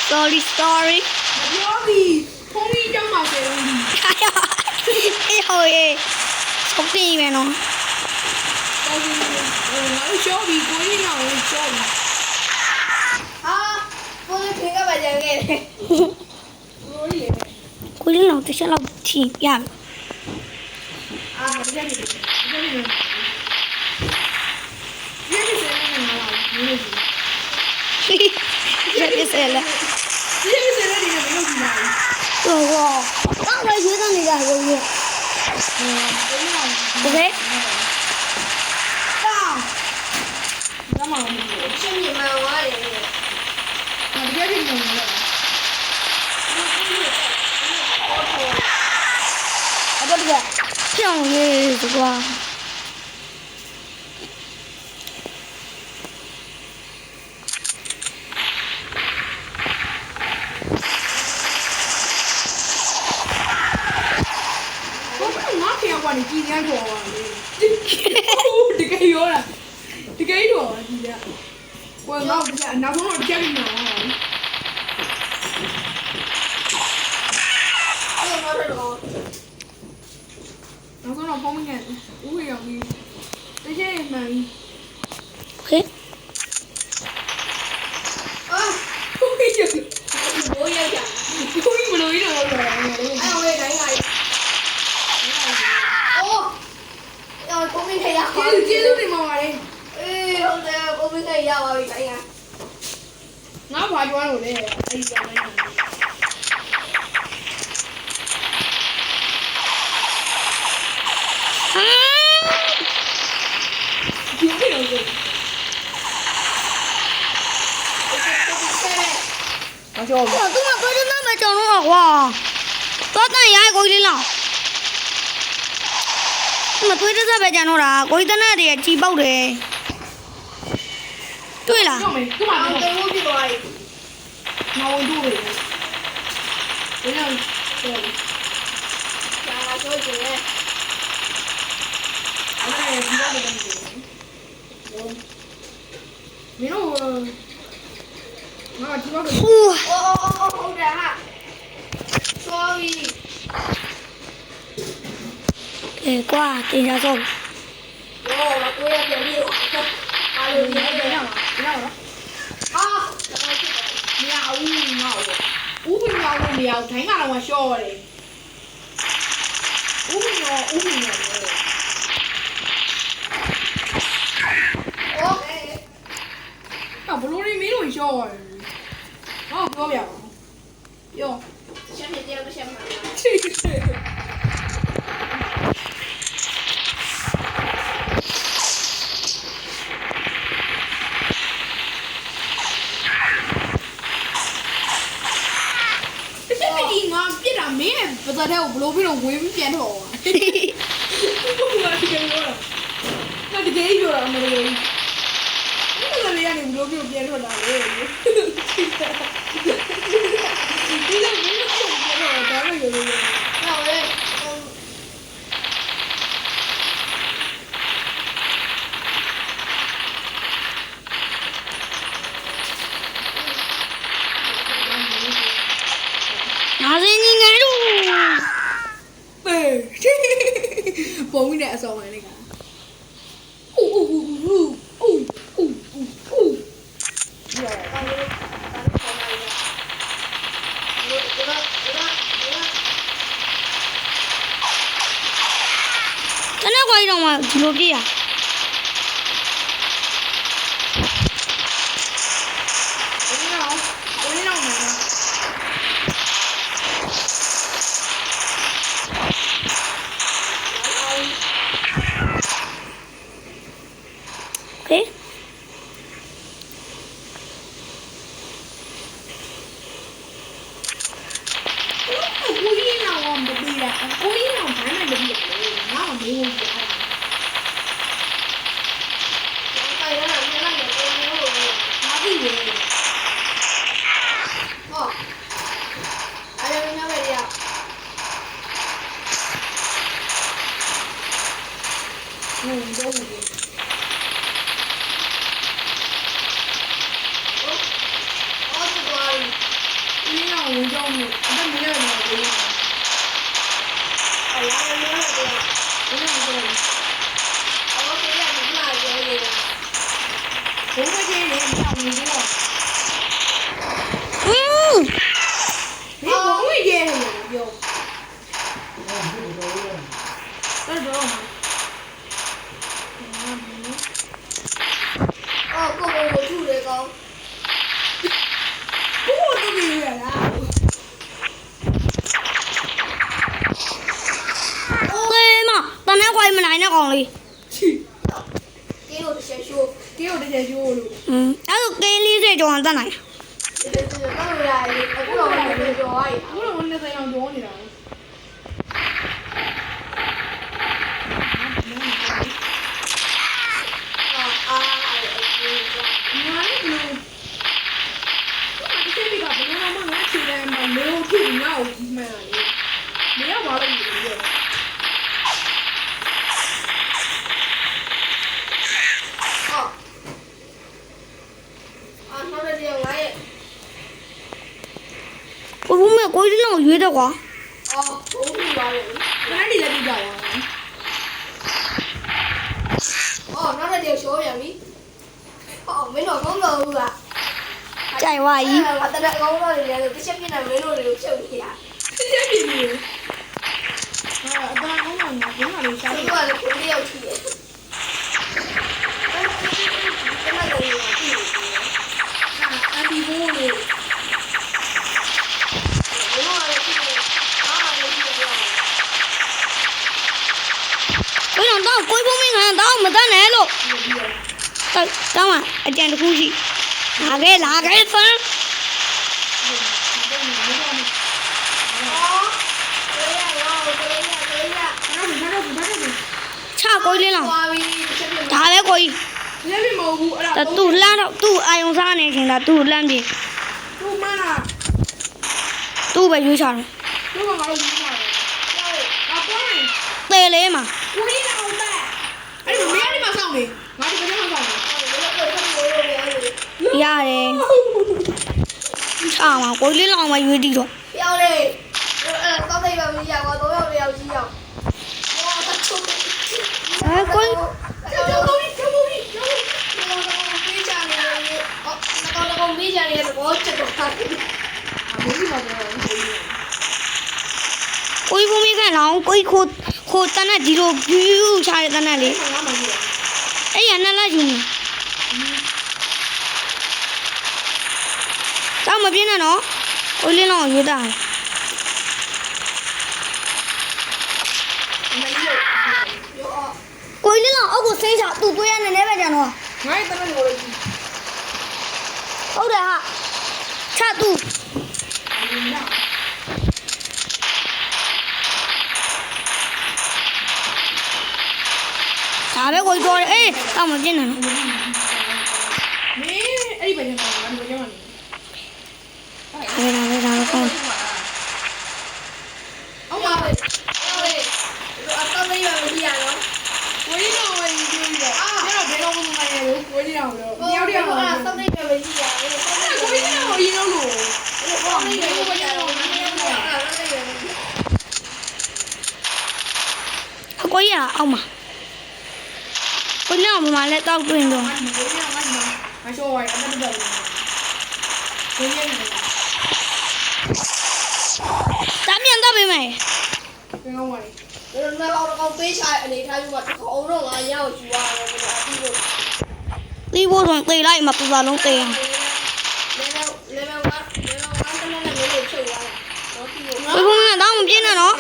Speaker 1: Sorry, sorry.
Speaker 3: ပြောပြီးဖုန်းကြီးကြောင်းမှာစေတော့ဒီ
Speaker 1: 哎呀， အေးဟိုအေးဟုတ်ပြီမယ်နော်
Speaker 3: တော်ပြီငါတို့ရှော့ပြီးကိုရင်းအောင်ရှော့ပြီး
Speaker 2: ဟာကိုယ်ထင်ကပါကြခဲ့တယ်
Speaker 3: ကိုရင်း
Speaker 1: ကိုလေးလောက်တစ်ချက်လောက်ထီရမယ်
Speaker 3: အာမကြည့်တယ်ကြည့်တယ်ဒီစနေမှာလာနေနေ
Speaker 1: ရက်ပြစဲလား
Speaker 3: ဒီစနေဒီနေ့မလုပ်ဘူးလား
Speaker 1: ဟိုတော့လည်းရွေးနေကြရုံကြီးတကယ်
Speaker 3: ဒါမှမဟုတ်ဘူး
Speaker 2: ရှင်းပြမှန်သွားတယ်
Speaker 3: ။တကယ်ကြီးနေလို့
Speaker 1: အဲ့တော့ကပြောင်းရေးဆိုကွာ
Speaker 3: ဘာလို့ငါဖေရောက်ကနေကြီးရမ်းတော်ပါလဲ။တကယ်ရောလား။တကယ်ရောကြီးရ။ကိုယ်ငါ့ကိုနောက်ဆုံးတော့တကယ်ကြီးနေအောင်
Speaker 2: အဲ့တော့တော့
Speaker 3: နောက်ဆုံးတော့ဖုန်းမနဲ့ဦးဝေရောက်ပြီးတကယ်မှန်ပြီ
Speaker 1: โอเค
Speaker 2: အာ
Speaker 3: ။ဦးဝေရောက်
Speaker 2: ဘိုးရောက်ကြ
Speaker 3: ဦးဝေမလို့ရတော့ဘူး
Speaker 2: အဲ့ဝေးတိုင်းလိုက်အိုးအော်ကိုမင်းထရပါ
Speaker 3: ။ကျေးဇူးတင်ပါပါလေ
Speaker 2: အေးဟုတ်တယ်ကိုမင်းထရပါပြီတိုင်းက
Speaker 3: ။ငါဘာကြွားလို့လဲ။အဲ့ဒီကြောင်လိုက်။
Speaker 1: အာ
Speaker 3: ဒီလိုလို့
Speaker 2: ဆဲတယ်
Speaker 3: ဘာကြောက်
Speaker 1: ဟိုသူကဘယ်လိုမှမကြောက်တော့ကွာတော့တန်ရိုက်ကိုလေးလောက်မသွေးတစ်စက်ပဲကြံတော့တာကိုကြီးတနက်တည်းကြီးပေါက်တယ်တွေ့လား
Speaker 3: ကြောက်မယ်ခုမှ
Speaker 2: အောင်
Speaker 3: တော့
Speaker 2: တယ်ဘူးပြသွားပြီ
Speaker 3: ငါဝင်တို့လေ။ဘယ်လိုလဲ
Speaker 2: ကြာလာဆိုကြတယ်
Speaker 3: ။အဲ့ဒါဒီလိုလည်းမလုပ်ဘူး။မင်းတို့ငါဒီဘက်
Speaker 1: ဟူး
Speaker 2: အိုးဟုတ်တယ်ဟာ sorry
Speaker 1: အေးကွာတင်ကြဆုံး
Speaker 2: ရောကိုရပြန်ပြီးအားလို့ရ
Speaker 3: ဘ
Speaker 2: တ
Speaker 3: ယ်
Speaker 2: ယ်
Speaker 3: ရောက်လား။ဘယ်ရောက်လား
Speaker 2: ဟာတော့ဖြစ်တယ်
Speaker 3: ။မရဘူးငါ့ကို။ဦးပင်ရောက်လို့မရဘူး။ထိုင်းကတော့ရှော့ရတယ်။ဦးပင်ရော
Speaker 2: โอ้
Speaker 3: ။ကဘလို့နေမင်းတို့ရှော့ရတယ်။ဟောပြောပြပါဦး။ပြော
Speaker 2: ရှမ်းပြည်တရားမရှမ်းမှာ
Speaker 3: တကယ်မကြီးငါပြစ်တာမင်းရဲ့ပါဇက်ထဲကိုဘလို့ပြီးတော့ဝင်ပြီးပြန်တော့ပါ။ငါတကယ်ပြောတာ။ငါတကယ်ပြောတာမလို့။ဒီလိုလေးကနေဘလို့ပြီးတော့ပြန်တော့တာလေ။ဒီလိုမင်းတို့ပြောတော့ဒါပဲပြောလို့
Speaker 2: တော့လေ
Speaker 1: နာစင်းကြီးငယ်တို့
Speaker 3: ပဲပုံမိတဲ့အဆောင်ဝင်လေးကအိုးအိုးအိုးအိုးအိုးအိုးအိုးရော
Speaker 2: တော့လေတော့ခေါ်လာတယ်ဒီတော့
Speaker 1: တနက်ခွာကြီးတော့မှဒီလိုပြရ
Speaker 3: ဘယ်တော့မှာ
Speaker 1: โอเค
Speaker 3: ကိုကြီးနောင်မပြီးတာကိုကြီးနောင်ဘာမှမပြီးဘူးငါ့ကိုမေးဖို့ကြားတာ
Speaker 2: ไปแล้วนะไม่ไล่อย่างเดียวเลย
Speaker 3: ငါသိတယ်
Speaker 2: อ๋ออะไรไม่น่าไปดิอ่ะ
Speaker 3: ငုံတော့ဘူး
Speaker 2: อ๋อสุดว่า
Speaker 3: ကိုကြီးနောင်ဝင်တော့ဘူးအဲ့ဒါမရတော့ဘူး
Speaker 2: อ๋อ လာရလို့ရတယ်
Speaker 3: ဘယ်နဲ့မပြောဘူး
Speaker 2: အော်ကိုရမလာပြောနေတယ်
Speaker 3: ဘုံမကြီးနဲ့မအောင်ဘူးတော့
Speaker 1: อืม
Speaker 3: 你不会接的有。这是多少吗？
Speaker 2: အော်ကိုကိုထုတယ်ကောင်း
Speaker 3: 不过都没有啦。
Speaker 1: သေမတနက်ခွိုင်းမနိုင်တဲ့ကောင်လေး
Speaker 3: 去，
Speaker 2: ကင်းလို့တစ်ချက်ရှိုး
Speaker 3: 给我这些酒了。
Speaker 1: အဲ့ဒါကင်း40ကျော်အောင်တတ်နိုင်
Speaker 2: ဒီတော့ရတယ်အခုတော့ပြောပြောရည်
Speaker 3: 我说我那三样多呢啦。
Speaker 2: အာ
Speaker 3: 你看你不能，我这这边不能让我去的嘛，没有去你要买了的，没有玩了你的。
Speaker 2: အော်အာနောက်တစ်ယောက်လာရဲ့
Speaker 1: ကိုဘုမေကိုကြီးလောက်ရွေးတော့ကွာ
Speaker 2: အော်ဘုံပြပါလေ
Speaker 3: 哪里来的家呀？
Speaker 2: အော်နောက်တစ်ယောက်ရှိုးပြန်ပြီအော်မင်းတို့ကောင်းတော့ဘူးလား
Speaker 1: ကြိုက်ဝါကြီး
Speaker 2: အဲ့ဒါတရက်ကောင်းတော့လည်းတစ်ချက်ပြနေမင်းတို့တွေကိုချုပ်နေရ
Speaker 3: 这些比你。啊，当然我嘛，我哪里下
Speaker 2: သူ
Speaker 3: 去
Speaker 2: က？လည်းကိုတယောက်ရှိတယ်အဲ့ဒါလည်းမသိဘူး
Speaker 3: 啊，俺比我嘞。
Speaker 2: ဘယ်လိုလဲဖြစ်နေအားလည်းဖြစ်နေတယ်
Speaker 1: ကိုကြောင့်တော့ကိုဘုမေကတော့မတတ်နဲ့လို့တောင်းအကြံတစ်ခုရှိလာခဲ့ဖန် ချကိုကြီးလောက်ဒါပဲကိုကြီးသူ့လှမ်းတော့သူ့အာယုံစားနေခင်တာသူ့လှမ်းပြေသူ့ပဲရွေးချတယ်တဲလေးမှာရတယ်ချမှာကိုကြီးလောက်မှရွေးတည်တော့
Speaker 2: ပြောလေအဲ့တော့တိတ်ပါမရပါတော့ရောက်ရောက်ကြီးရောက်ဟောတချို့
Speaker 1: ကိုကြီး
Speaker 2: ပေးချနေတယ်အော်တော့ပေးချနေတယ်ဘောချက်တော့တာ
Speaker 1: ကိုကြီးဘုမေကလောင်းကိုကြီးခိုတန်းနဲ့ဒီလိုပြူးချတဲ့တန်းနဲ့လေအဲ့ရနဲ့လိုက်ယူနေတောင်းမပြင်းနဲ့နော်ကိုလေးလောက်ရွေးတာကိုလေးလောက်အောက်ကိုဆင်းချသူ့သွေးရနေနေပဲကြံတော့ဟုတ်တယ်ဟာချသူ့ဒါပဲကိုကြီးပြောတယ်အေးတောင်းမပြင်းနဲ့နော် အဲ့ဒါပဲကောင်း
Speaker 2: အောက်မှာပဲပြောလေအတော့မေးရမကြီးရနော်ဟိုတော့အဲ့စောင့်နေရမကြီးရတယ်စောင့်နေရဟိုဘောင်းနေရဟိုမရတော့အဲ့ဒါလည်း
Speaker 1: ကိုကြီးအောက်မှာကိုကြီးအောင်မှာလဲတောက်တွင်တော့တာမြန်တော့ပြီမယ်
Speaker 2: ဘယ်တော့ပေးချအနေထားယူမှာတစ်ခေါက်တော့ငါရောက်ယူရတယ်ဘယ်လိုအပြီးလို့
Speaker 1: သီးဖို့ဆိုသေလိုက်မှာပူစာလုံးသေအောင်
Speaker 2: လေမောင်ကတည်းကလေးချုပ်သွားတယ်တော့ပြီးလို့
Speaker 1: ကိုဘုံကတောင်းမပြင်းနဲ့နော်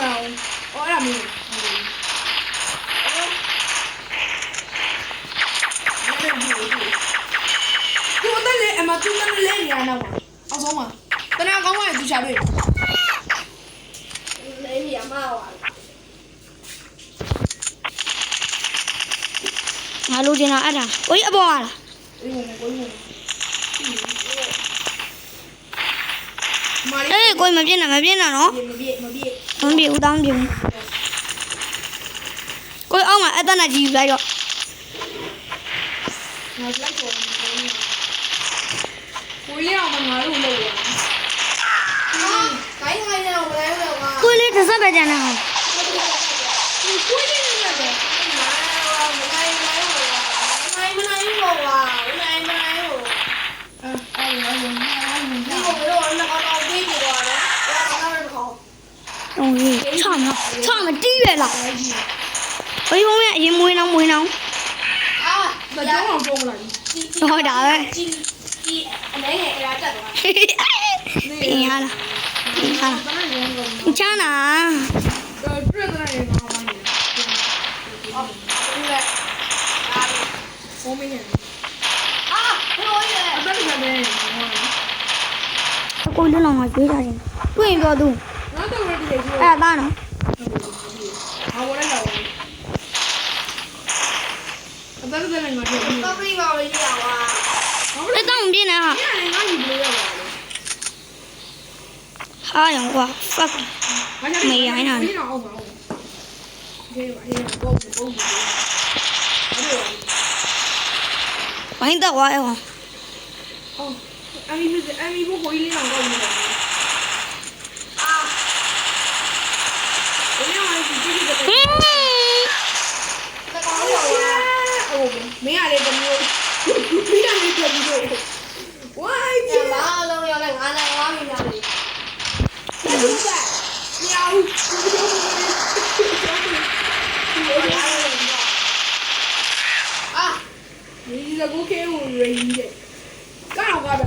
Speaker 2: လေးမြမှာပါ
Speaker 1: ငါလိုချင်တာအဲ့ဒါကိုကြီးအပေါ်လာအေးကိုကြီးမပြင်းနဲ့နော်မပြေဦးတောင်းပြေကိုကြီးအောက်မှာအသက်နဲ့ကြီးယူလိုက်တော့
Speaker 2: ခိုင်းတော့မလဲတော့က
Speaker 1: ကိုကြီးလေးတစ်စက်ပဲကြံနေအောင်
Speaker 2: ဟုတ်ကဲ့
Speaker 3: ခွေးလေးနဲ့ပဲ
Speaker 2: မနိုင်ဘူးကွာမနိုင်ဘူး
Speaker 3: အဲ့ရောဝင်နေအောင်ဝင်ကြ
Speaker 2: ဒီကိုဘယ်တော့လည်းကောင်းပြီးနေတော့တယ်ဘာကောင်းလဲခေါင်း
Speaker 1: တော့ကြီးချမတီးရလားဘယ်ဘုံရဲ့အရင်မွေးနှောင်း
Speaker 2: အာ
Speaker 3: မကြောက်အောင်ပုံလာပြီ
Speaker 1: ဟုတ်တာပဲ
Speaker 2: ဒီအနေနဲ့အရာတက်သွား
Speaker 1: ပင်ရလားပင်ရလား
Speaker 3: တနင်္ဂနွေကော
Speaker 1: ချမ်းသာ
Speaker 3: ပြည့်တဲ့ရေကောင်းပါနေ
Speaker 2: ဟုတ်ဘူးလေအာ
Speaker 3: ဖုန်းမင်းနေ
Speaker 2: အာဘယ်လိုလဲ
Speaker 3: အတက်ကလည်း
Speaker 1: အကိုလုံးလုံးမှာကျွေးတာရှင်တွေ့ရင်ပြောသူ
Speaker 3: နောက်တော့ရည်ရည်
Speaker 1: အဲ့ဒါနော်
Speaker 3: ဟာဝရလာအတက်ကလည်းငါတို့
Speaker 2: တော့ပြီးပါလေကြာဝါ
Speaker 1: အဲ့တောင်းပြင်းနေဟာ
Speaker 3: အဲ့ငါယူလို့ရပါလား
Speaker 1: ဟာရောကွာ fuck
Speaker 3: မင်းတော့အောင်ပါဦးဟေးပါဟေးဘောဘောအဲ့ဒါ
Speaker 1: ဘိုင်းတော့ဝါရော
Speaker 3: အော်အမီဘိုးကိုလေးတော့ကောင်းနေတယ်
Speaker 2: အာ
Speaker 3: ဘယ်လိုလဲဒီဒီက
Speaker 1: ဟင်း
Speaker 2: တကောင်းရောဝါ
Speaker 3: အိုးမင်းရလေတမျိုးမင်းရလေတမျိုးဝိုင်း
Speaker 2: ညလာလုံးရလဲငါလည်းဝါမိများလေ
Speaker 3: ဘူးကမြောက်
Speaker 2: အာ
Speaker 3: ဒီကကိုခဲဝင်ရင်းတဲ့ကောက်ကားပဲ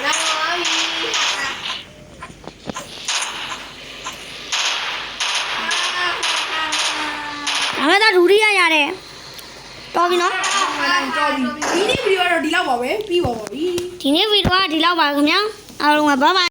Speaker 2: နိုင်ဝါပြီ
Speaker 1: အမေသားဒူရီရရတယ်တော်ပြီနော်
Speaker 3: ကြော်ပြီဒီနေ့ဗီဒီယိုကတော့ဒီလောက်ပါပဲပြီးပါပါပြီ
Speaker 1: ဒီနေ့ဗီဒီယိုကဒီလောက်ပါခင်ဗျာအားလုံးကဘိုင်ဘိုင်